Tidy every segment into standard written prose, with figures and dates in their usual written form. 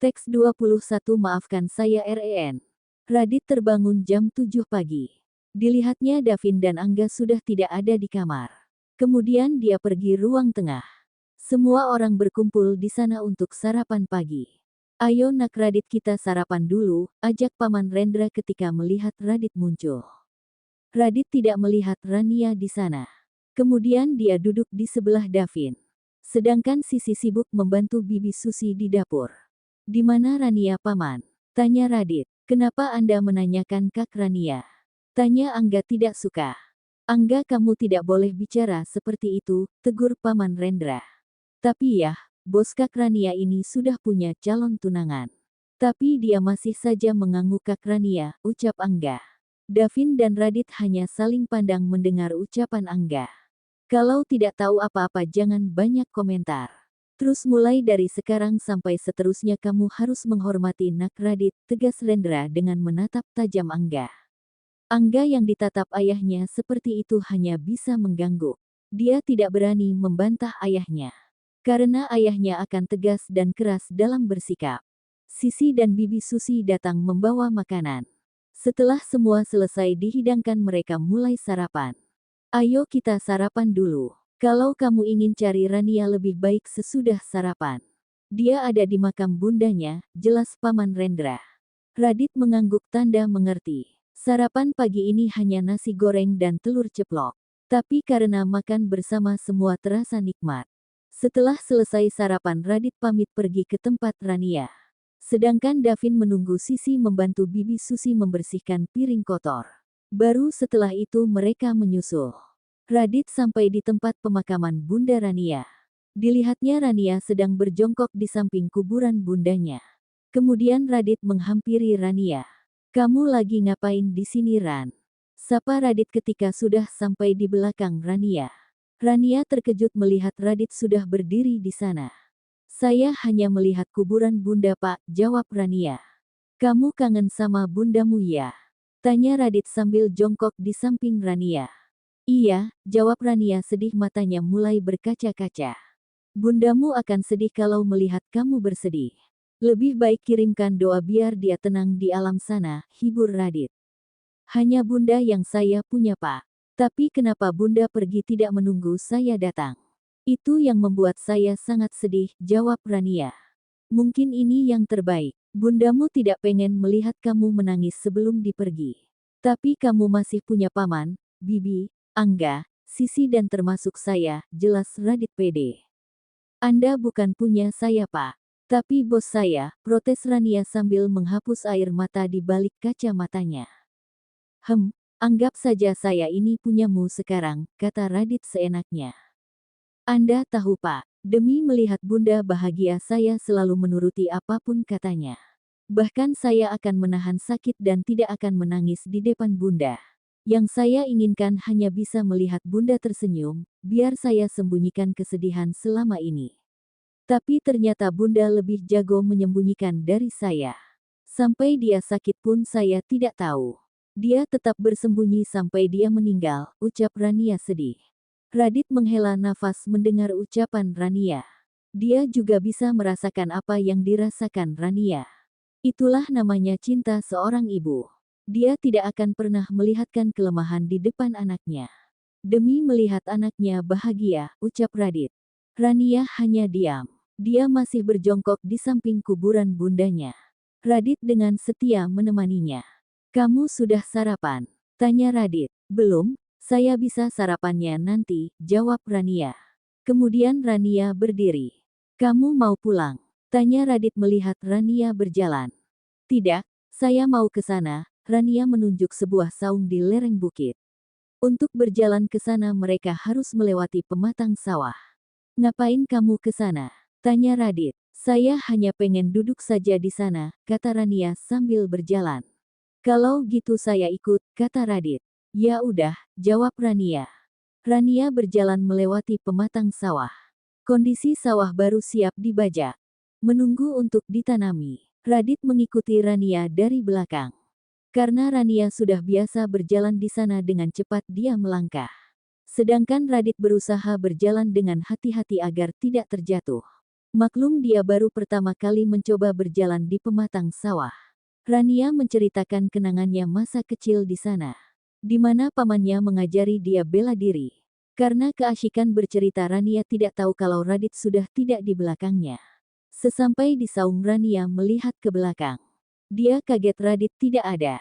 Teks 21 Maafkan saya REN. Radit terbangun jam 7 pagi. Dilihatnya Davin dan Angga sudah tidak ada di kamar. Kemudian dia pergi ruang tengah. Semua orang berkumpul di sana untuk sarapan pagi. Ayo nak Radit kita sarapan dulu, ajak Paman Rendra ketika melihat Radit muncul. Radit tidak melihat Rania di sana. Kemudian dia duduk di sebelah Davin. Sedangkan Sisi sibuk membantu Bibi Susi di dapur. Di mana Rania Paman? Tanya Radit. Kenapa Anda menanyakan Kak Rania? Tanya Angga tidak suka. Angga kamu tidak boleh bicara seperti itu, tegur Paman Rendra. Tapi ya, bos Kak Rania ini sudah punya calon tunangan. Tapi dia masih saja mengangguk Kak Rania, ucap Angga. Davin dan Radit hanya saling pandang mendengar ucapan Angga. Kalau tidak tahu apa-apa jangan banyak komentar. Terus mulai dari sekarang sampai seterusnya kamu harus menghormati Nak Radit, tegas Rendra dengan menatap tajam Angga. Angga yang ditatap ayahnya seperti itu hanya bisa mengganggu. Dia tidak berani membantah ayahnya. Karena ayahnya akan tegas dan keras dalam bersikap. Sisi dan Bibi Susi datang membawa makanan. Setelah semua selesai dihidangkan mereka mulai sarapan. Ayo kita sarapan dulu. Kalau kamu ingin cari Rania lebih baik sesudah sarapan. Dia ada di makam bundanya, jelas Paman Rendra. Radit mengangguk tanda mengerti. Sarapan pagi ini hanya nasi goreng dan telur ceplok. Tapi karena makan bersama semua terasa nikmat. Setelah selesai sarapan Radit pamit pergi ke tempat Rania. Sedangkan Davin menunggu Sisi membantu Bibi Susi membersihkan piring kotor. Baru setelah itu mereka menyusul. Radit sampai di tempat pemakaman Bunda Rania. Dilihatnya Rania sedang berjongkok di samping kuburan bundanya. Kemudian Radit menghampiri Rania. Kamu lagi ngapain di sini Ran? Sapa Radit ketika sudah sampai di belakang Rania. Rania terkejut melihat Radit sudah berdiri di sana. Saya hanya melihat kuburan bunda Pak, jawab Rania. Kamu kangen sama bundamu ya? Tanya Radit sambil jongkok di samping Rania. Iya, jawab Rania sedih matanya mulai berkaca-kaca. Bundamu akan sedih kalau melihat kamu bersedih. Lebih baik kirimkan doa biar dia tenang di alam sana, hibur Radit. Hanya bunda yang saya punya Pak. Tapi kenapa bunda pergi tidak menunggu saya datang? Itu yang membuat saya sangat sedih, jawab Rania. Mungkin ini yang terbaik. Bundamu tidak pengen melihat kamu menangis sebelum dipergi. Tapi kamu masih punya paman, bibi, Angga, Sisi dan termasuk saya, jelas Radit pede. Anda bukan punya saya Pak. Tapi bos saya, protes Rania sambil menghapus air mata di balik kaca matanya. Anggap saja saya ini punyamu sekarang, kata Radit seenaknya. Anda tahu Pak, demi melihat bunda bahagia saya selalu menuruti apapun katanya. Bahkan saya akan menahan sakit dan tidak akan menangis di depan bunda. Yang saya inginkan hanya bisa melihat bunda tersenyum, biar saya sembunyikan kesedihan selama ini. Tapi ternyata bunda lebih jago menyembunyikan dari saya. Sampai dia sakit pun saya tidak tahu. Dia tetap bersembunyi sampai dia meninggal, ucap Rania sedih. Radit menghela nafas mendengar ucapan Rania. Dia juga bisa merasakan apa yang dirasakan Rania. Itulah namanya cinta seorang ibu. Dia tidak akan pernah melihatkan kelemahan di depan anaknya. Demi melihat anaknya bahagia, ucap Radit. Rania hanya diam. Dia masih berjongkok di samping kuburan bundanya. Radit dengan setia menemaninya. Kamu sudah sarapan? Tanya Radit. Belum, saya bisa sarapannya nanti, jawab Rania. Kemudian Rania berdiri. Kamu mau pulang? Tanya Radit melihat Rania berjalan. Tidak, saya mau ke sana. Rania menunjuk sebuah saung di lereng bukit. Untuk berjalan ke sana mereka harus melewati pematang sawah. Ngapain kamu ke sana? Tanya Radit. Saya hanya pengen duduk saja di sana, kata Rania sambil berjalan. Kalau gitu saya ikut, kata Radit. Ya udah, jawab Rania. Rania berjalan melewati pematang sawah. Kondisi sawah baru siap dibajak. Menunggu untuk ditanami. Radit mengikuti Rania dari belakang. Karena Rania sudah biasa berjalan di sana dengan cepat dia melangkah. Sedangkan Radit berusaha berjalan dengan hati-hati agar tidak terjatuh. Maklum dia baru pertama kali mencoba berjalan di pematang sawah. Rania menceritakan kenangannya masa kecil di sana, di mana pamannya mengajari dia bela diri. Karena keasyikan bercerita, Rania tidak tahu kalau Radit sudah tidak di belakangnya. Sesampai di saung, Rania melihat ke belakang. Dia kaget Radit tidak ada.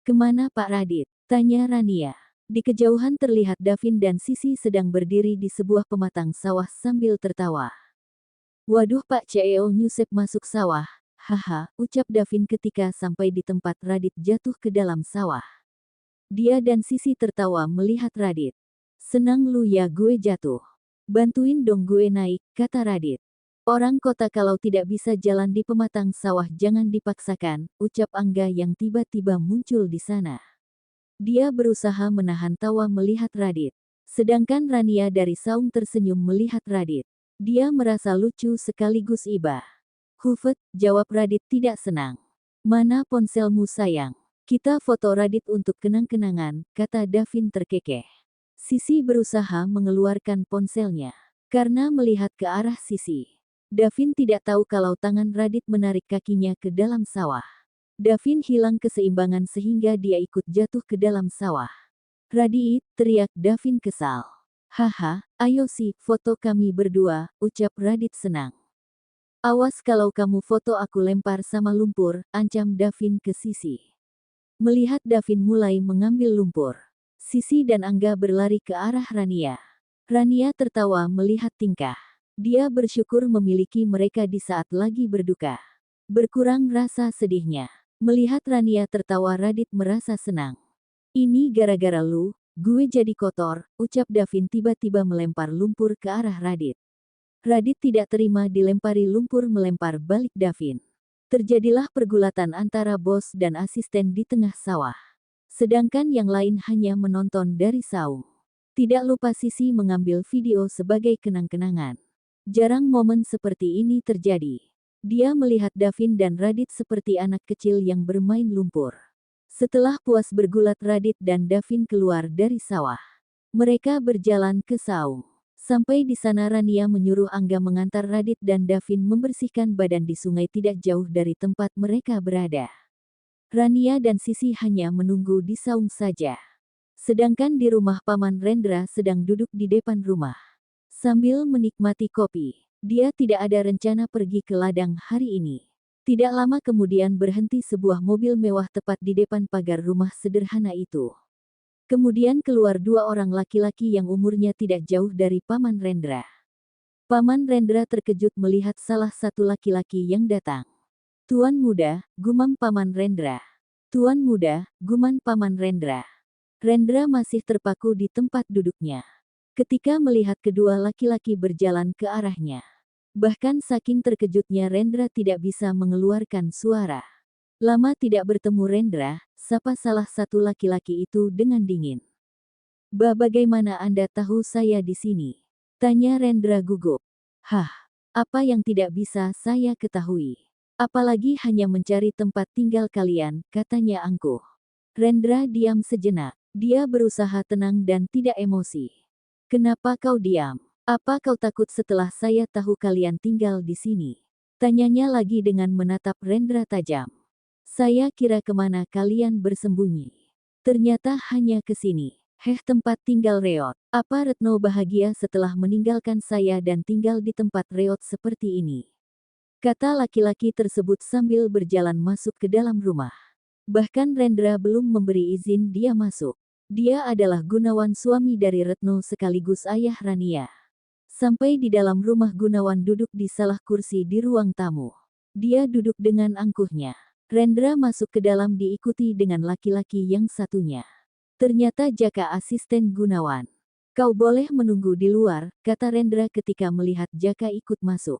"Kemana Pak Radit?" tanya Rania. Di kejauhan terlihat Davin dan Sisi sedang berdiri di sebuah pematang sawah sambil tertawa. "Waduh Pak CEO nyusep masuk sawah, haha," ucap Davin ketika sampai di tempat Radit jatuh ke dalam sawah. Dia dan Sisi tertawa melihat Radit. "Senang lu ya gue jatuh. Bantuin dong gue naik," kata Radit. "Orang kota kalau tidak bisa jalan di pematang sawah jangan dipaksakan," ucap Angga yang tiba-tiba muncul di sana. Dia berusaha menahan tawa melihat Radit. Sedangkan Rania dari saung tersenyum melihat Radit. Dia merasa lucu sekaligus iba. "Hufet," jawab Radit tidak senang. "Mana ponselmu sayang? Kita foto Radit untuk kenang-kenangan," kata Davin terkekeh. Sisi berusaha mengeluarkan ponselnya. Karena melihat ke arah Sisi, Davin tidak tahu kalau tangan Radit menarik kakinya ke dalam sawah. Davin hilang keseimbangan sehingga dia ikut jatuh ke dalam sawah. "Radit," teriak Davin kesal. "Haha, ayo sih foto kami berdua," ucap Radit senang. "Awas kalau kamu foto aku lempar sama lumpur," ancam Davin ke Sisi. Melihat Davin mulai mengambil lumpur, Sisi dan Angga berlari ke arah Rania. Rania tertawa melihat tingkah. Dia bersyukur memiliki mereka di saat lagi berduka. Berkurang rasa sedihnya. Melihat Rania tertawa, Radit merasa senang. "Ini gara-gara lu, gue jadi kotor," ucap Davin tiba-tiba melempar lumpur ke arah Radit. Radit tidak terima dilempari lumpur, melempar balik Davin. Terjadilah pergulatan antara bos dan asisten di tengah sawah. Sedangkan yang lain hanya menonton dari saung. Tidak lupa Sisi mengambil video sebagai kenang-kenangan. Jarang momen seperti ini terjadi. Dia melihat Davin dan Radit seperti anak kecil yang bermain lumpur. Setelah puas bergulat, Radit dan Davin keluar dari sawah. Mereka berjalan ke saung. Sampai di sana Rania menyuruh Angga mengantar Radit dan Davin membersihkan badan di sungai tidak jauh dari tempat mereka berada. Rania dan Sisi hanya menunggu di saung saja. Sedangkan di rumah Paman Rendra sedang duduk di depan rumah. Sambil menikmati kopi, dia tidak ada rencana pergi ke ladang hari ini. Tidak lama kemudian berhenti sebuah mobil mewah tepat di depan pagar rumah sederhana itu. Kemudian keluar dua orang laki-laki yang umurnya tidak jauh dari Paman Rendra. Paman Rendra terkejut melihat salah satu laki-laki yang datang. "Tuan muda," gumam Paman Rendra. "Tuan muda," gumam Paman Rendra. Rendra masih terpaku di tempat duduknya ketika melihat kedua laki-laki berjalan ke arahnya. Bahkan saking terkejutnya Rendra tidak bisa mengeluarkan suara. Lama tidak bertemu Rendra, sapa salah satu laki-laki itu dengan dingin. Bagaimana Anda tahu saya di sini?" tanya Rendra gugup. "Hah, apa yang tidak bisa saya ketahui? Apalagi hanya mencari tempat tinggal kalian," katanya angkuh. Rendra diam sejenak. Dia berusaha tenang dan tidak emosi. "Kenapa kau diam? Apa kau takut setelah saya tahu kalian tinggal di sini?" tanyanya lagi dengan menatap Rendra tajam. "Saya kira kemana kalian bersembunyi. Ternyata hanya ke sini. Heh, tempat tinggal reot. Apa Retno bahagia setelah meninggalkan saya dan tinggal di tempat reot seperti ini?" kata laki-laki tersebut sambil berjalan masuk ke dalam rumah. Bahkan Rendra belum memberi izin dia masuk. Dia adalah Gunawan, suami dari Retno sekaligus ayah Rania. Sampai di dalam rumah, Gunawan duduk di salah kursi di ruang tamu. Dia duduk dengan angkuhnya. Rendra masuk ke dalam diikuti dengan laki-laki yang satunya. Ternyata Jaka, asisten Gunawan. "Kau boleh menunggu di luar," kata Rendra ketika melihat Jaka ikut masuk.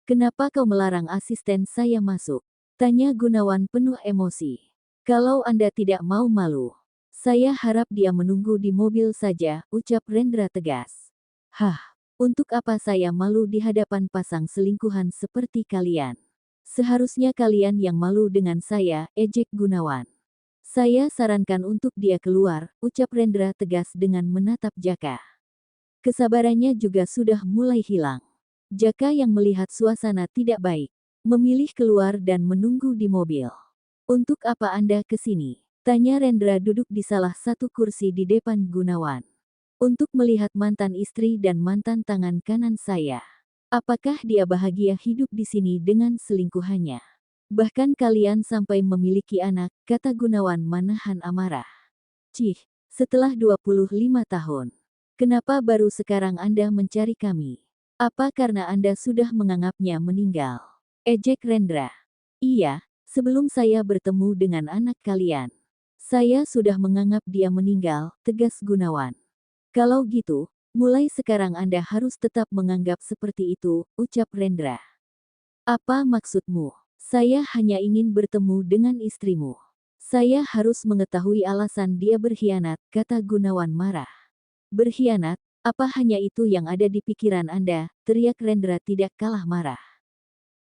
"Kenapa kau melarang asisten saya masuk?" tanya Gunawan penuh emosi. "Kalau Anda tidak mau malu, saya harap dia menunggu di mobil saja," ucap Rendra tegas. "Hah, untuk apa saya malu di hadapan pasang selingkuhan seperti kalian? Seharusnya kalian yang malu dengan saya," ejek Gunawan. "Saya sarankan untuk dia keluar," ucap Rendra tegas dengan menatap Jaka. Kesabarannya juga sudah mulai hilang. Jaka yang melihat suasana tidak baik, memilih keluar dan menunggu di mobil. "Untuk apa Anda ke sini?" tanya Rendra duduk di salah satu kursi di depan Gunawan. "Untuk melihat mantan istri dan mantan tangan kanan saya. Apakah dia bahagia hidup di sini dengan selingkuhannya? Bahkan kalian sampai memiliki anak," kata Gunawan menahan amarah. "Cih, setelah 25 tahun. Kenapa baru sekarang Anda mencari kami? Apa karena Anda sudah menganggapnya meninggal?" ejek Rendra. "Iya, sebelum saya bertemu dengan anak kalian. Saya sudah menganggap dia meninggal," tegas Gunawan. "Kalau gitu, mulai sekarang Anda harus tetap menganggap seperti itu," ucap Rendra. "Apa maksudmu?" "Saya hanya ingin bertemu dengan istrimu. Saya harus mengetahui alasan dia berkhianat," kata Gunawan marah. "Berkhianat? Apa hanya itu yang ada di pikiran Anda?" teriak Rendra tidak kalah marah.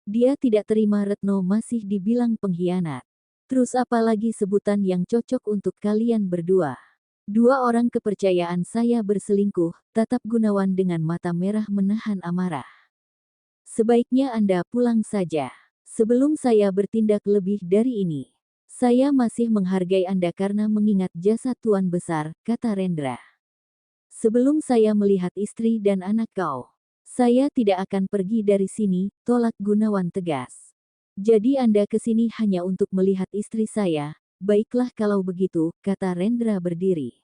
Dia tidak terima Retno masih dibilang pengkhianat. "Terus apa lagi sebutan yang cocok untuk kalian berdua? Dua orang kepercayaan saya berselingkuh," tatap Gunawan dengan mata merah menahan amarah. "Sebaiknya Anda pulang saja. Sebelum saya bertindak lebih dari ini. Saya masih menghargai Anda karena mengingat jasa Tuan Besar," kata Rendra. "Sebelum saya melihat istri dan anak kau, saya tidak akan pergi dari sini," tolak Gunawan tegas. "Jadi Anda ke sini hanya untuk melihat istri saya? Baiklah kalau begitu," kata Rendra berdiri.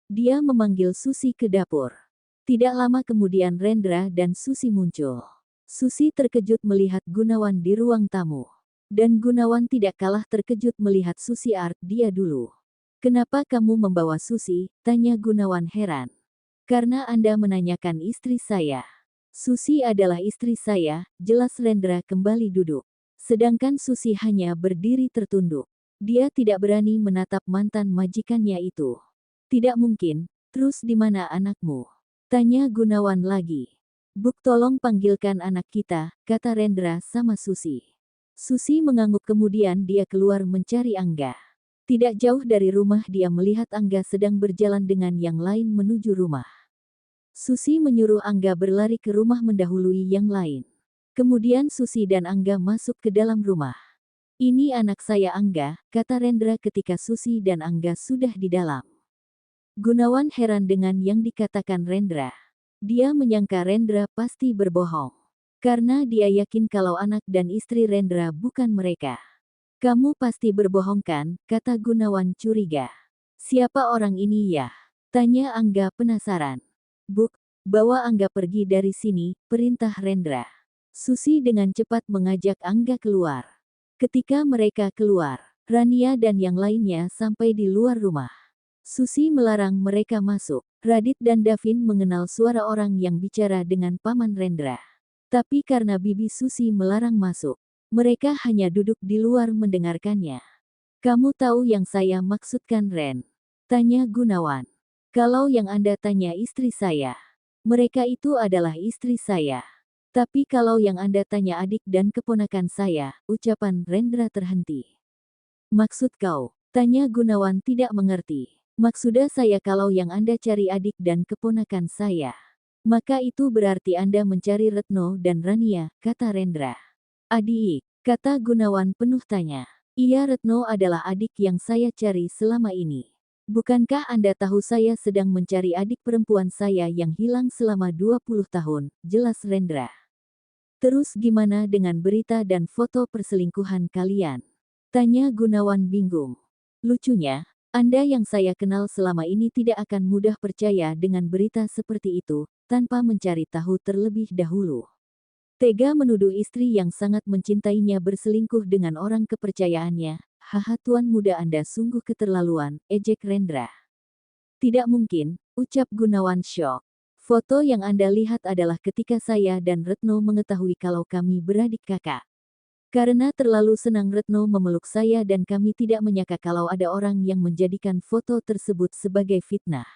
Dia memanggil Susi ke dapur. Tidak lama kemudian Rendra dan Susi muncul. Susi terkejut melihat Gunawan di ruang tamu. Dan Gunawan tidak kalah terkejut melihat Susi Art dia dulu. "Kenapa kamu membawa Susi?" tanya Gunawan heran. "Karena Anda menanyakan istri saya." "Susi adalah istri saya," jelas Rendra kembali duduk. Sedangkan Susi hanya berdiri tertunduk. Dia tidak berani menatap mantan majikannya itu. "Tidak mungkin, terus di mana anakmu?" tanya Gunawan lagi. "Buk tolong panggilkan anak kita," kata Rendra sama Susi. Susi mengangguk kemudian dia keluar mencari Angga. Tidak jauh dari rumah dia melihat Angga sedang berjalan dengan yang lain menuju rumah. Susi menyuruh Angga berlari ke rumah mendahului yang lain. Kemudian Susi dan Angga masuk ke dalam rumah. "Ini anak saya Angga," kata Rendra ketika Susi dan Angga sudah di dalam. Gunawan heran dengan yang dikatakan Rendra. Dia menyangka Rendra pasti berbohong. Karena dia yakin kalau anak dan istri Rendra bukan mereka. "Kamu pasti berbohong kan?" kata Gunawan curiga. "Siapa orang ini ya?" tanya Angga penasaran. "Buk, bawa Angga pergi dari sini," perintah Rendra. Susi dengan cepat mengajak Angga keluar. Ketika mereka keluar, Rania dan yang lainnya sampai di luar rumah. Susi melarang mereka masuk. Radit dan Davin mengenal suara orang yang bicara dengan Paman Rendra. Tapi karena Bibi Susi melarang masuk, mereka hanya duduk di luar mendengarkannya. "Kamu tahu yang saya maksudkan Ren?" tanya Gunawan. "Kalau yang Anda tanya istri saya, mereka itu adalah istri saya. Tapi kalau yang Anda tanya adik dan keponakan saya," ucapan Rendra terhenti. "Maksud kau?" tanya Gunawan tidak mengerti. "Maksudnya saya kalau yang Anda cari adik dan keponakan saya. Maka itu berarti Anda mencari Retno dan Rania," kata Rendra. "Adik," kata Gunawan penuh tanya. "Iya, Retno adalah adik yang saya cari selama ini. Bukankah Anda tahu saya sedang mencari adik perempuan saya yang hilang selama 20 tahun, jelas Rendra. "Terus gimana dengan berita dan foto perselingkuhan kalian?" tanya Gunawan bingung. "Lucunya, Anda yang saya kenal selama ini tidak akan mudah percaya dengan berita seperti itu, tanpa mencari tahu terlebih dahulu. Tega menuduh istri yang sangat mencintainya berselingkuh dengan orang kepercayaannya. Haha, tuan muda Anda sungguh keterlaluan," ejek Rendra. "Tidak mungkin," ucap Gunawan syok. "Foto yang Anda lihat adalah ketika saya dan Retno mengetahui kalau kami beradik kakak. Karena terlalu senang Retno memeluk saya dan kami tidak menyangka kalau ada orang yang menjadikan foto tersebut sebagai fitnah.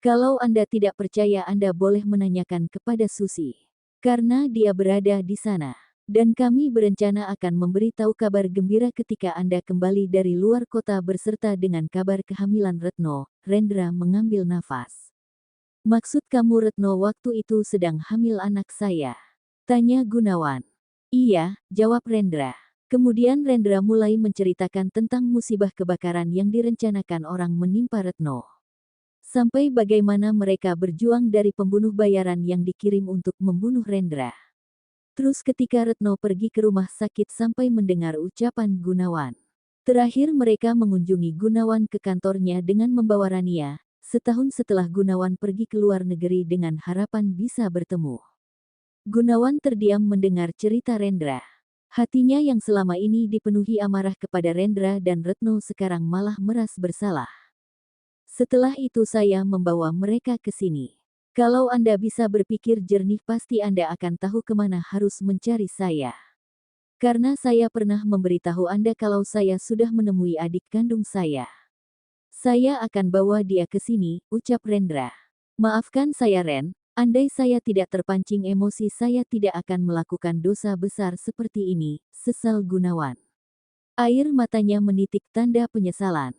Kalau Anda tidak percaya Anda boleh menanyakan kepada Susi. Karena dia berada di sana. Dan kami berencana akan memberitahu kabar gembira ketika Anda kembali dari luar kota berserta dengan kabar kehamilan Retno." Rendra mengambil nafas. "Maksud kamu Retno waktu itu sedang hamil anak saya?" Tanya Gunawan. Iya, jawab Rendra. Kemudian Rendra mulai menceritakan tentang musibah kebakaran yang direncanakan orang menimpa Retno. Sampai bagaimana mereka berjuang dari pembunuh bayaran yang dikirim untuk membunuh Rendra. Terus ketika Retno pergi ke rumah sakit sampai mendengar ucapan Gunawan. Terakhir mereka mengunjungi Gunawan ke kantornya dengan membawa Rania, setahun setelah Gunawan pergi ke luar negeri dengan harapan bisa bertemu. Gunawan terdiam mendengar cerita Rendra. Hatinya yang selama ini dipenuhi amarah kepada Rendra dan Retno sekarang malah meras bersalah. Setelah itu saya membawa mereka ke sini. Kalau Anda bisa berpikir jernih pasti Anda akan tahu kemana harus mencari saya. Karena saya pernah memberitahu Anda kalau saya sudah menemui adik kandung saya. Saya akan bawa dia ke sini, ucap Rendra. Maafkan saya Ren, andai saya tidak terpancing emosi saya tidak akan melakukan dosa besar seperti ini, sesal Gunawan. Air matanya menitik tanda penyesalan.